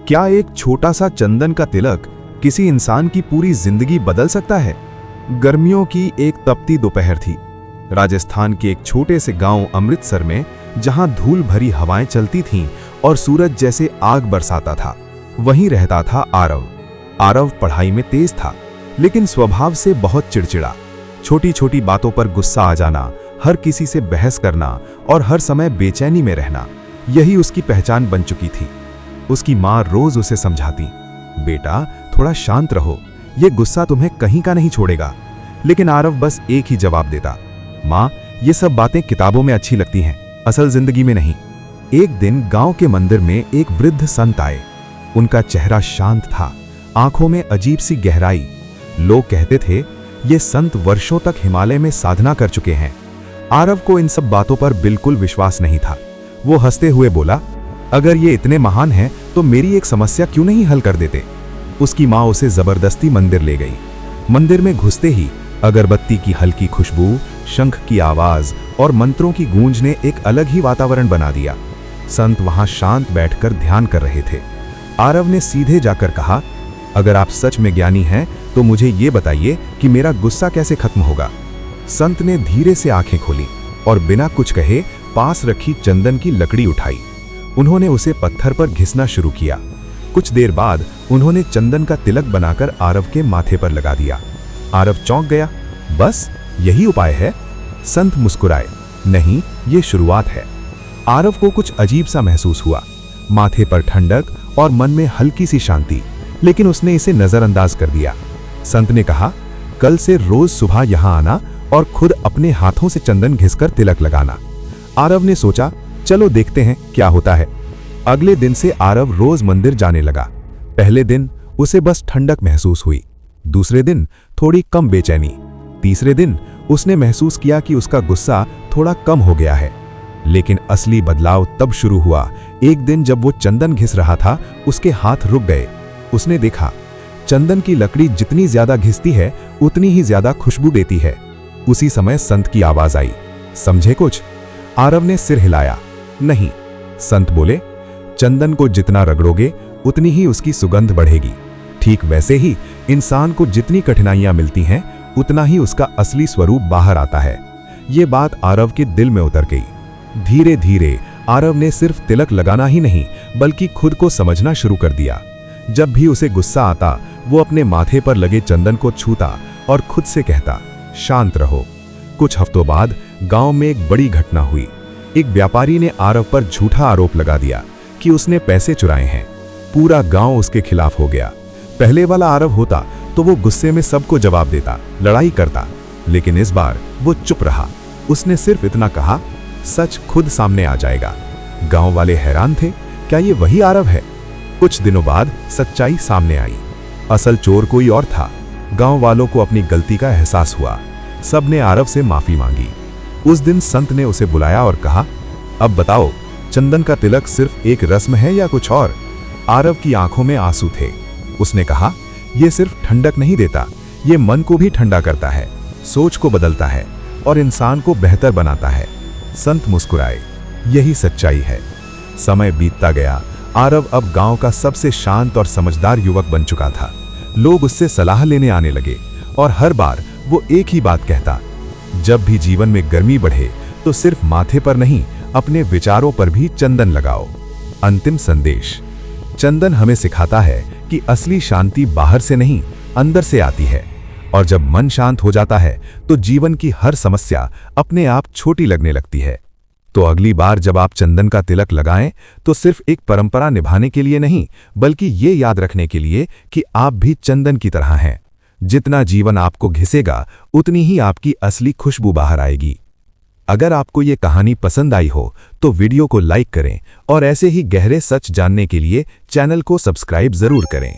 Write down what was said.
क्या एक छोटा सा चंदन का तिलक किसी इंसान की पूरी जिंदगी बदल सकता है? गर्मियों की एक तपती दोपहर थी। राजस्थान के एक छोटे से गांव अमृतसर में, जहां धूल भरी हवाएं चलती थीं और सूरज जैसे आग बरसाता था, वहीं रहता था आरव। आरव पढ़ाई में तेज था, लेकिन स्वभाव से बहुत चिड़चिड़ा। छोटी छोटी बातों पर गुस्सा आ जाना, हर किसी से बहस करना और हर समय बेचैनी में रहना, यही उसकी पहचान बन चुकी थी। उसकी माँ रोज उसे समझाती, बेटा थोड़ा शांत रहो, ये गुस्सा तुम्हें कहीं का नहीं छोड़ेगा। लेकिन आरव बस एक ही जवाब देता, माँ ये सब बातें किताबों में अच्छी लगती हैं, असल जिंदगी में नहीं। एक दिन गांव के मंदिर में एक वृद्ध संत आए। उनका चेहरा शांत था, आंखों में अजीब सी गहराई। लोग कहते थे ये संत वर्षों तक हिमालय में साधना कर चुके हैं। आरव को इन सब बातों पर बिल्कुल विश्वास नहीं था। वो हंसते हुए बोला, अगर ये इतने महान हैं तो मेरी एक समस्या क्यों नहीं हल कर देते। उसकी माँ उसे जबरदस्ती मंदिर ले गई। मंदिर में घुसते ही अगरबत्ती की हल्की खुशबू, शंख की आवाज और मंत्रों की गूंज ने एक अलग ही वातावरण बना दिया। संत वहां शांत बैठकर ध्यान कर रहे थे। आरव ने सीधे जाकर कहा, अगर आप सच में ज्ञानी हैं तो मुझे ये बताइए कि मेरा गुस्सा कैसे खत्म होगा। संत ने धीरे से आंखें खोली और बिना कुछ कहे पास रखी चंदन की लकड़ी उठाई। उन्होंने उसे पत्थर पर घिसना शुरू किया। कुछ देर बाद उन्होंने चंदन का तिलक बनाकर आरव के माथे पर लगा दिया। आरव चौंक गया, बस यही उपाय है? संत मुस्कुराए, नहीं, ये शुरुआत है। आरव को कुछ अजीब सा महसूस हुआ, माथे पर ठंडक और मन में हल्की सी शांति, लेकिन उसने इसे नजरअंदाज कर दिया। संत ने कहा, कल से रोज सुबह यहां आना और खुद अपने हाथों से चंदन घिसकर तिलक लगाना। आरव ने सोचा, चलो देखते हैं क्या होता है। अगले दिन से आरव रोज मंदिर जाने लगा। पहले दिन उसे बस ठंडक महसूस हुई, दूसरे दिन थोड़ी कम बेचैनी, तीसरे दिन उसने महसूस किया कि उसका गुस्सा थोड़ा कम हो गया है। लेकिन असली बदलाव तब शुरू हुआ, एक दिन जब वो चंदन घिस रहा था, उसके हाथ रुक गए। उसने देखा, चंदन की लकड़ी जितनी ज्यादा घिसती है उतनी ही ज्यादा खुशबू देती है। उसी समय संत की आवाज आई, समझे कुछ? आरव ने सिर हिलाया, नहीं। संत बोले, चंदन को जितना रगड़ोगे उतनी ही उसकी सुगंध बढ़ेगी। ठीक वैसे ही इंसान को जितनी कठिनाइयां मिलती हैं उतना ही उसका असली स्वरूप बाहर आता है। ये बात आरव के दिल में उतर गई। धीरे धीरे आरव ने सिर्फ तिलक लगाना ही नहीं बल्कि खुद को समझना शुरू कर दिया। जब भी उसे गुस्सा आता वो अपने माथे पर लगे चंदन को छूता और खुद से कहता, शांत रहो। कुछ हफ्तों बाद गांव में एक बड़ी घटना हुई। एक व्यापारी ने आरव पर झूठा आरोप लगा दिया कि उसने पैसे चुराए हैं। पूरा गांव उसके खिलाफ हो गया। पहले वाला आरव होता तो वो गुस्से में सबको जवाब देता, लड़ाई करता, लेकिन इस बार वो चुप रहा। उसने सिर्फ इतना कहा, सच खुद सामने आ जाएगा। गांव वाले हैरान थे, क्या ये वही आरव है? कुछ दिनों बाद सच्चाई सामने आई। असल चोर कोई और था। गांव वालों को अपनी गलती का एहसास हुआ। सबने आरव से माफी मांगी। उस दिन संत ने उसे बुलाया और कहा, अब बताओ, चंदन का तिलक सिर्फ एक रस्म है या कुछ और? आरव की आंखों में आंसू थे। उसने कहा, यह सिर्फ ठंडक नहीं देता, ये मन को भी ठंडा करता है, सोच को बदलता है और इंसान को बेहतर बनाता है। संत मुस्कुराए, यही सच्चाई है। समय बीतता गया। आरव अब गांव का सबसे शांत और समझदार युवक बन चुका था। लोग उससे सलाह लेने आने लगे और हर बार वो एक ही बात कहता, जब भी जीवन में गर्मी बढ़े तो सिर्फ माथे पर नहीं, अपने विचारों पर भी चंदन लगाओ। अंतिम संदेश, चंदन हमें सिखाता है कि असली शांति बाहर से नहीं, अंदर से आती है। और जब मन शांत हो जाता है तो जीवन की हर समस्या अपने आप छोटी लगने लगती है। तो अगली बार जब आप चंदन का तिलक लगाएं तो सिर्फ एक परंपरा निभाने के लिए नहीं, बल्कि ये याद रखने के लिए कि आप भी चंदन की तरह हैं। जितना जीवन आपको घिसेगा उतनी ही आपकी असली खुशबू बाहर आएगी। अगर आपको ये कहानी पसंद आई हो तो वीडियो को लाइक करें और ऐसे ही गहरे सच जानने के लिए चैनल को सब्सक्राइब जरूर करें।